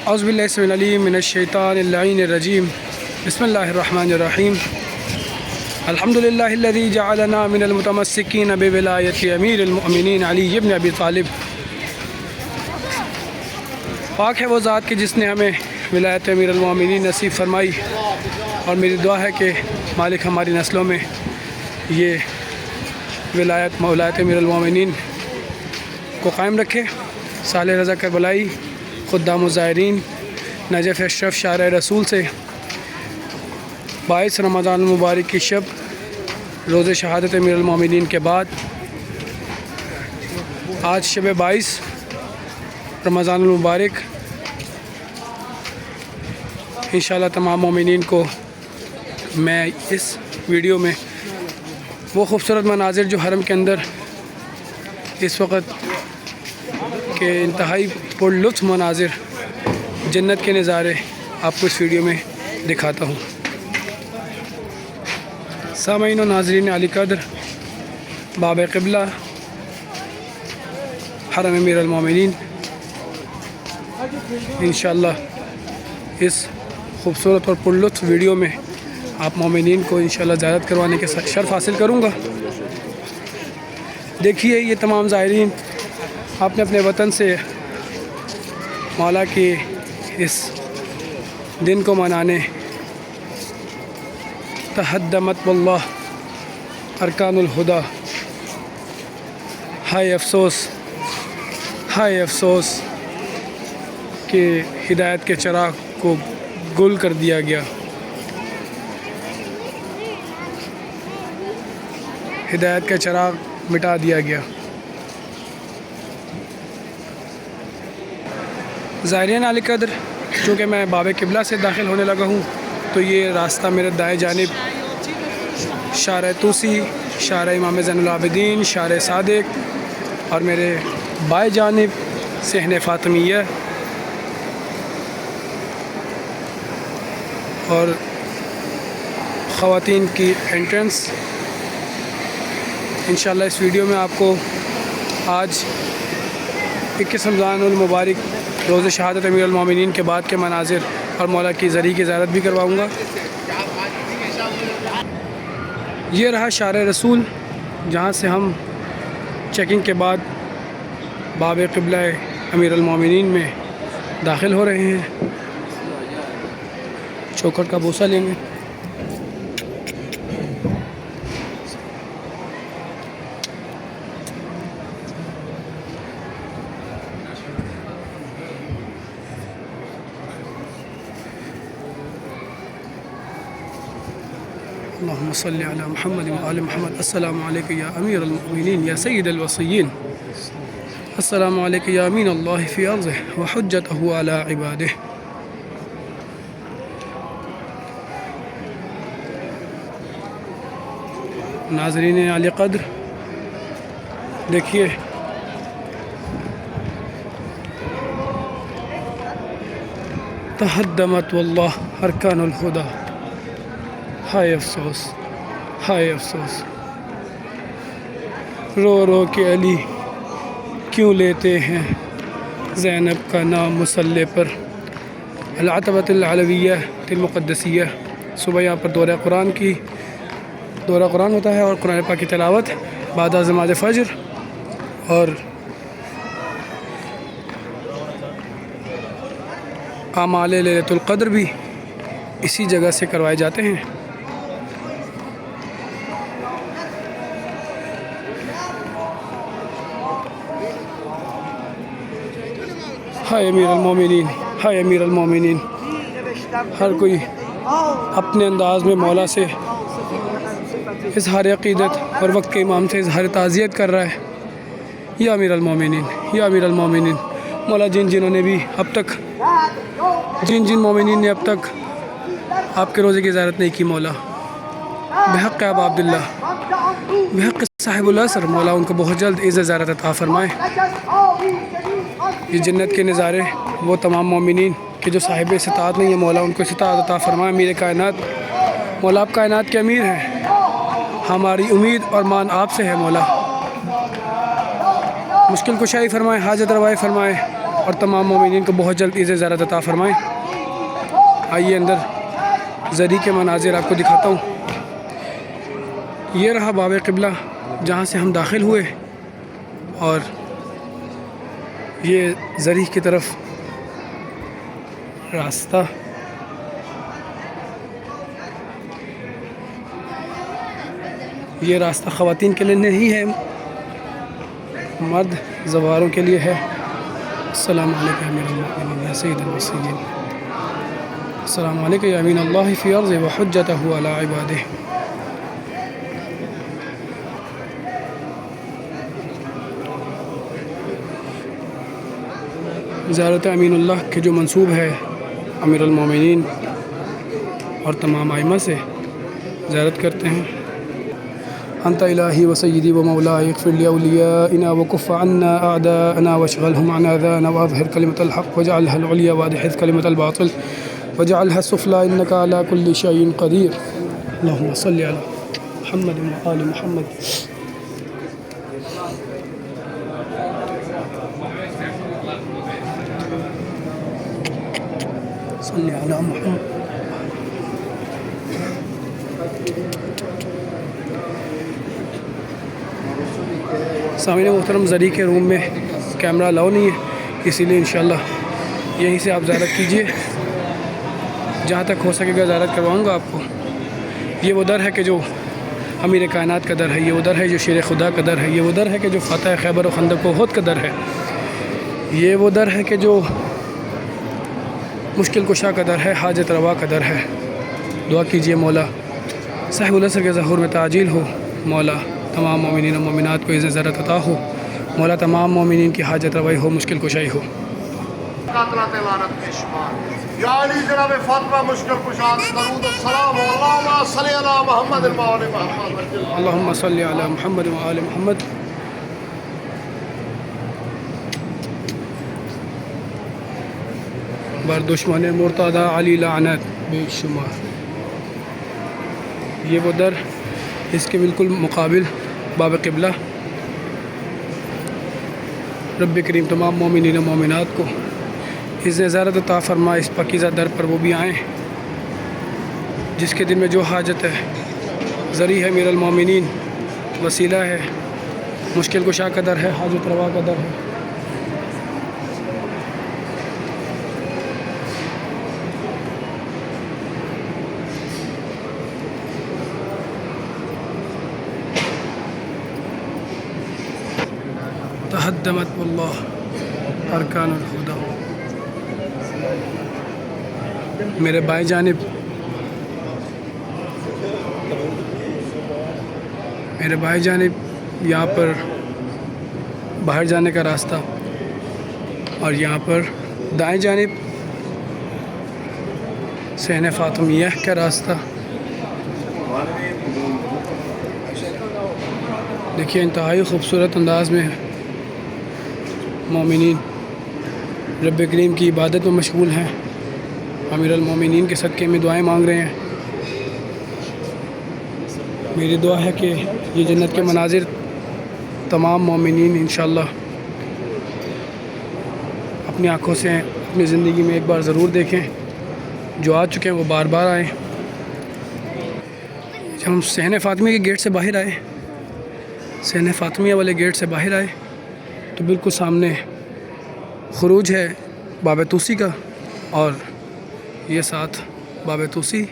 اعوذ باللہ السمیع العلیم من الشیطان اللعین الرجیم بسم اللہ الرحمن الرحیم الحمد للہ الذی جعلنا من المتمسکین بولایت امیر المؤمنین علی بن ابی طالب۔ پاک ہے وہ ذات کہ جس نے ہمیں ولایت امیر المؤمنین نصیب فرمائی، اور میری دعا ہے کہ مالک ہماری نسلوں میں یہ ولایت امیر المؤمنین کو قائم رکھے۔ صالح رضا کربلائی، خدام الزائرین، نجف اشرف شارع رسول سے 22 رمضان المبارک کی شب روز شہادت امیر المؤمنین کے بعد آج شب 22 رمضان المبارک انشاءاللہ تمام مومنین کو میں اس ویڈیو میں وہ خوبصورت مناظر جو حرم کے اندر اس وقت کے انتہائی پر لطف مناظر جنت کے نظارے آپ کو اس ویڈیو میں دکھاتا ہوں۔ سامعین و ناظرین علی قدر، باب قبلہ حرم امیر المؤمنین انشاءاللہ اس خوبصورت اور پر لطف ویڈیو میں آپ مومنین کو انشاءاللہ زیارت کروانے کے شرف حاصل کروں گا۔ دیکھیے یہ تمام زائرین اپنے اپنے وطن سے مولا کے اس دن کو منانے تہدمت واللہ ارکان الہدا۔ ہائے افسوس، ہائے افسوس کہ ہدایت کے چراغ کو گل کر دیا گیا، ہدایت کا چراغ مٹا دیا گیا۔ زائرین علی قدر، چونکہ میں باب قبلہ سے داخل ہونے لگا ہوں تو یہ راستہ میرے دائیں جانب شارع توسی، شارع امام زین العابدین، شارع صادق، اور میرے بائیں جانب صحن فاطمیہ اور خواتین کی انٹرنس۔ انشاءاللہ اس ویڈیو میں آپ کو آج 21 رمضان المبارک روز شہادت امیر المؤمنین کے بعد کے مناظر اور مولا کی زری کی زیارت بھی کرواؤں گا۔ یہ رہا شارع رسول، جہاں سے ہم چیکنگ کے بعد باب قبلہ امیر المؤمنین میں داخل ہو رہے ہیں۔ چوکھٹ کا بوسہ لیں گے۔ اللہم صلی علی محمد و آل محمد۔ السلام علیکم یا امیر المؤمنین یا سید الوصیین، السلام علیکم یا امین اللہ فی ارضہ و حجتہ علی عبادہ۔ ناظرین علی قدر، دیکھیے تہدمت واللہ ارکان الہدا۔ ہائے افسوس، ہائے افسوس، رو رو کے علی کیوں لیتے ہیں زینب کا نام مصلی پر۔ العتبۃ العلویہ المقدسیہ، صبح یہاں پر دورہ قرآن ہوتا ہے اور قرآن پاک کی تلاوت بعد از نماز فجر، اور اعمال لیلۃ القدر بھی اسی جگہ سے کروائے جاتے ہیں۔ ہائے امیر المومنین، ہائے امیر المومنین، ہر کوئی اپنے انداز میں مولا سے اظہار عقیدت اور وقت کے امام سے اظہار تعزیت کر رہا ہے۔ یا امیر المومنین، یا امیر المومنین، مولا جن مومنین نے اب تک آپ کے روزے کی زیارت نہیں کی، مولا بحق ابا عبداللہ، بحق صاحب العصر، مولا ان کو بہت جلد عزت زیارت عطا فرمائے۔ یہ جنت کے نظارے وہ تمام مومنین کہ جو صاحب استطاعت نہیں ہے، مولا ان کو استطاعت عطا فرمائے۔ امیر کائنات، مولا آپ کائنات کے امیر ہیں، ہماری امید اور مان آپ سے ہے، مولا مشکل کشائی فرمائے، حاجت روائی فرمائے، اور تمام مومنین کو بہت جلد عز زیارت عطا فرمائیں۔ آئیے اندر زری کے مناظر آپ کو دکھاتا ہوں۔ یہ رہا باب قبلہ جہاں سے ہم داخل ہوئے، اور یہ زری کی طرف راستہ۔ یہ راستہ خواتین کے لیے نہیں ہے، مرد زواروں کے لیے ہے۔ السلام علیکم امیر المؤمنین یا سید المرسلین، السلام علیکم یا امین اللہ فی ارض و حجتہ علی عبادہ۔ زیارت امین اللہ کے جو منصوب ہے امیر المومنین اور تمام ائمہ سے زیارت کرتے ہیں۔ انت الہی و سیدی و مولائی اغفر لاولیائنا وکف عنا اعداءنا واشغلهم عن اذانا واظہر کلمۃ الحق واجعلها العلیا وادحض کلمۃ الباطل واجعلها السفلی انک علی کل شیء قدیر۔ اللہم صل علی محمد و آل محمد۔ صلی علی محمد۔ سامعین محترم، زری کے روم میں کیمرہ الاؤ نہیں ہے، اسی لیے انشاءاللہ یہیں سے آپ زیارت کیجئے، جہاں تک ہو سکے گا زیارت کرواؤں گا آپ کو۔ یہ وہ در ہے کہ جو امیر کائنات کا در ہے، یہ وہ در ہے جو شیر خدا کا در ہے، یہ وہ در ہے کہ جو فاتح خیبر و خندق و احد کا در ہے، یہ وہ در ہے کہ جو مشکل کشا کا در ہے، حاجت روا کا در ہے۔ دعا کیجئے مولا صاحب العصر کے ظہور میں تعجیل ہو، مولا تمام مومنین و مومنات کو عز زیارت عطا ہو، مولا تمام مومنین کی حاجت روائی ہو، مشکل کشائی ہو۔ یا علی جناب فاطمہ مشکل کشا، درود و سلام اللہم صلی علی محمد و آل محمد۔ اللہم صلی علی محمد و آل محمد۔ بر دشمن مرتضی علی لعنت بے شمار۔ یہ وہ در، اس کے بالکل مقابل باب قبلہ۔ رب کریم تمام مومنین و مومنات کو عز زیارت عطا فرما، اس پاکیزہ در پر وہ بھی آئیں جس کے دل میں جو حاجت ہے۔ زری ہے امیر المومنین، وسیلہ ہے، مشکل کشا کا در ہے، حاجت روا کا در ہے۔ تہدمت واللہ ارکان الہدی۔ میرے بائیں جانب یہاں پر باہر جانے کا راستہ، اور یہاں پر دائیں جانب صحن فاطمیہ کا راستہ۔ دیکھیے انتہائی خوبصورت انداز میں مومنین رب کریم کی عبادت میں مشغول ہیں، امیر المومنین کے صدقے میں دعائیں مانگ رہے ہیں۔ میری دعا ہے کہ یہ جنت کے مناظر تمام مومنین انشاءاللہ اپنی آنکھوں سے اپنی زندگی میں ایک بار ضرور دیکھیں، جو آ چکے ہیں وہ بار بار آئیں۔ جب ہم صحن فاطمیہ کے گیٹ سے باہر آئے، صحن فاطمیہ والے گیٹ سے باہر آئے، تو بالکل سامنے خروج ہے باب طوسی کا، اور یہ ساتھ باب طوسی۔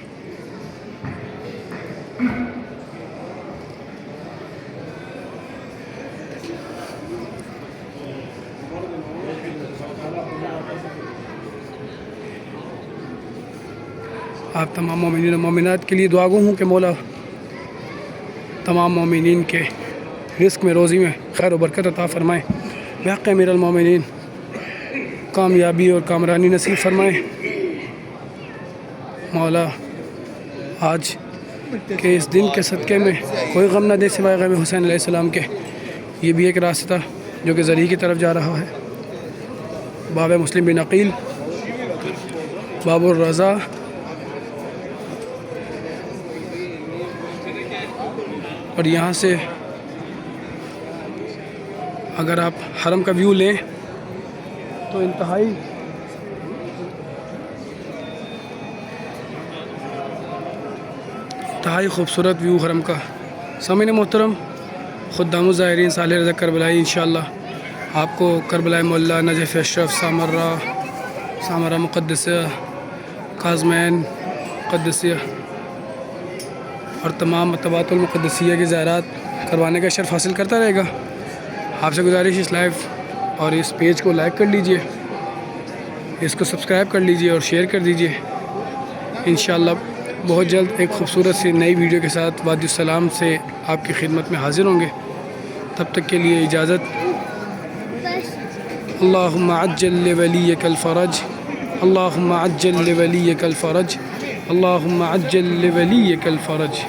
آپ تمام مومنین و مومنات کے لیے دعا گو ہوں کہ مولا تمام مومنین کے رزق میں، روزی میں خیر و برکت عطا فرمائیں، بحق امیر المومنین کامیابی اور کامرانی نصیب فرمائیں۔ مولا آج کے اس دن کے صدقے میں کوئی غم نہ دے سوائے غم حسین علیہ السلام کے۔ یہ بھی ایک راستہ جو کہ زری کی طرف جا رہا ہے، باب مسلم بن عقیل، باب الرضا، اور یہاں سے اگر آپ حرم کا ویو لیں تو انتہائی خوبصورت ویو حرم کا. سامعین محترم، خدام الزائرین صالح رضا کربلائی انشاءاللہ آپ کو کربلائے مولا، نجف اشرف، سامرہ مقدسہ، کاظمین مقدسیہ اور تمام مطبات المقدسیہ کی زیارات کروانے کا شرف حاصل کرتا رہے گا. آپ سے گزارش اس لائیو اور اس پیج کو لائک کر لیجئے، اس کو سبسکرائب کر لیجئے اور شیئر کر دیجئے. انشاءاللہ بہت جلد ایک خوبصورت سی نئی ویڈیو کے ساتھ وادی السلام سے آپ کی خدمت میں حاضر ہوں گے. تب تک کے لیے اجازت. اللہم عجل لولیک الفرج، اللہم عجل لولیک الفرج، اللہم عجل لولیک الفرج.